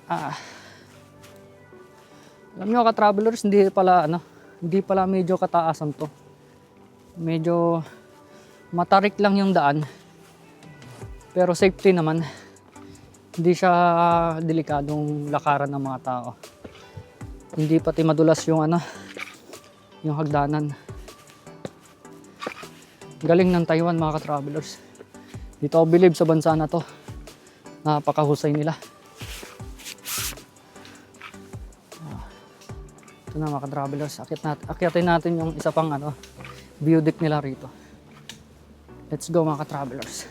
Ah, alam nyo ka-travelers, hindi pala medyo kataasan to. Medyo matarik lang yung daan. Pero safety naman. Hindi siya delikadong lakaran ng mga tao. Hindi pati madulas yung yung hagdanan. Galing ng Taiwan mga ka-travelers. Dito ako believe sa bansa na to. Napakahusay nila. Ito na mga ka-travelers. Akyatin natin yung isa pang view deck nila rito. Let's go mga ka-travelers.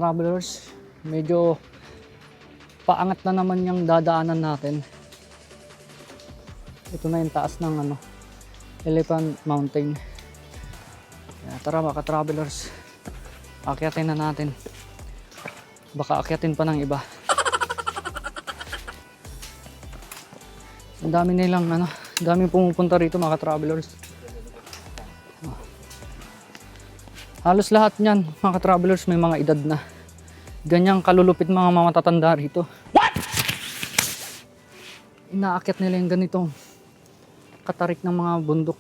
Travelers, medyo paangat na naman yung dadaanan natin. Ito na yung taas ng Elephant Mountain. Kaya tara mga travelers, akyatin na natin. Baka akyatin pa ng iba. Ang dami nilang daming pumupunta rito mga travelers. Halos lahat niyan mga travelers may mga edad na. Ganyang kalulupit mga matatanda rito. What? Inaakyat nila yung ganitong katarik ng mga bundok.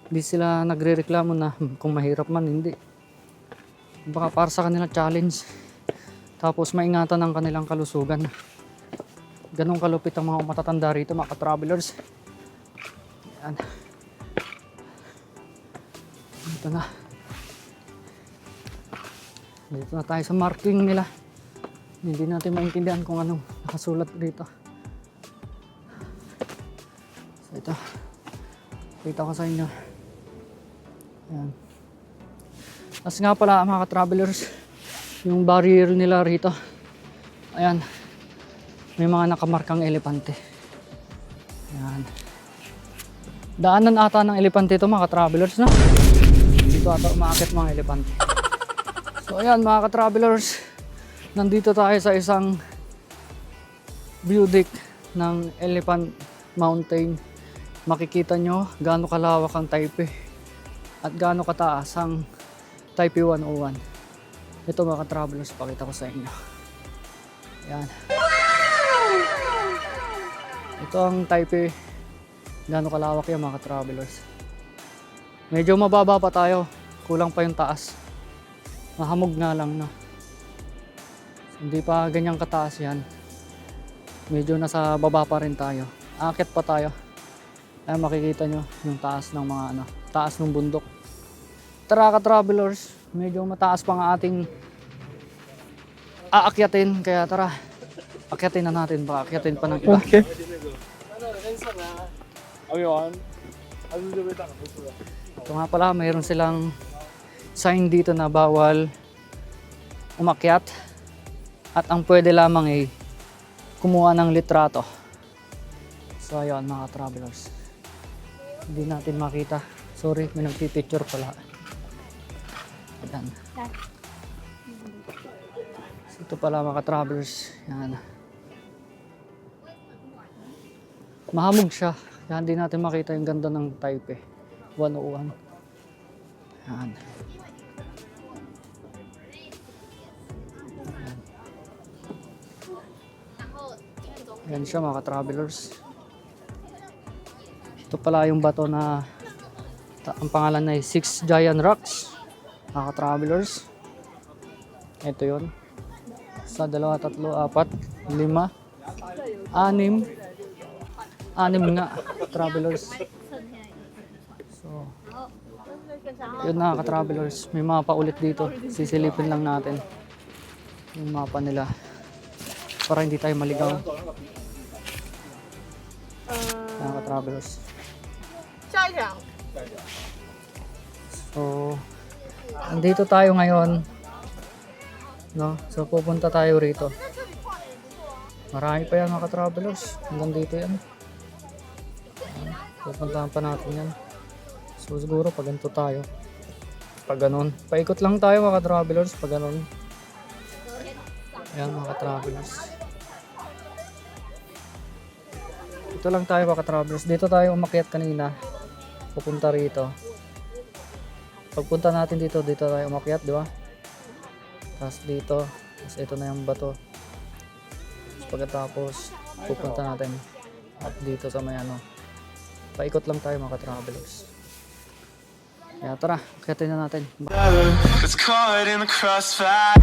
Hindi sila nagre-reklamo na kung mahirap man, hindi. Baka para sa kanila challenge. Tapos maingatan ang kanilang kalusugan. Ganong kalupit ang mga matatanda rito mga travelers. Ayan. Ito na. Dito na tayo sa marking nila. Hindi natin maintindihan kung anong nakasulat dito. So ito. Kita ko sa inyo. Ayan. Tapos nga pala mga travelers, yung barrier nila rito. Ayan. May mga nakamarkang elepante. Ayan. Daanan ata ng elepante ito mga travelers na. Dito ata umaakit mga elepante. So ayan mga ka-travelers, nandito tayo sa isang view deck ng Elephant Mountain. Makikita nyo gaano kalawak ang Taipei at gaano kataas ang Taipei 101. Ito mga ka-travelers, pakita ko sa inyo. Ayan. Ito ang Taipei, gaano kalawak yan mga ka-travelers. Medyo mababa pa tayo, kulang pa yung taas. Mahamog nga lang na. Hindi pa ganyang kataas yan. Medyo nasa baba pa rin tayo. Aakyat pa tayo. Ay makikita nyo yung taas ng mga taas ng bundok. Tara ka-travelers, medyo mataas pa ang ating aakyatin. Kaya tara, akyatin na natin. Baka akyatin pa ng iba. Okay. Ito nga pala, mayroon silang sign dito na bawal umakyat at ang pwede lamang ay kumuha ng litrato. So ayun mga travelers, hindi natin makita, sorry, may nagpipicture pala. Ayan. So, ito pala mga travelers, yan. Mahamog siya, kaya hindi natin makita yung ganda ng Taipei 101. Yan. Yan siya mga travelers. Ito pala yung bato na ang pangalan ay Six Giant Rocks mga travelers. Ito yun. Sa 2, 3, 4, 5, 6, 6 nga travelers. So yun na ka-travelers, may mapa ulit dito. Sisilipin lang natin yung mapa nila para hindi tayo maligaw. Mga ka-travelers. So, andito tayo ngayon No? So pupunta tayo rito. Marami pa yan mga ka-travelers. Hanggang dito yan. Pupuntahan pa natin yan. So siguro pag ganito tayo. Pag ganun. Paikot lang tayo mga ka-travelers. Pag ganun. Ayan mga ka-travelers. Dito lang tayo mga ka-travelers. Dito tayo umakyat kanina. Pupunta rito. Pagpunta natin dito, dito tayo umakyat, di ba? Tapos dito. Tapos ito na yung bato. Tapos pagkatapos, pupunta natin. At dito sa may ano. Paikot lang tayo mga ka-travelers. Kaya tara, akyatin na natin. It's caught in the crossfire.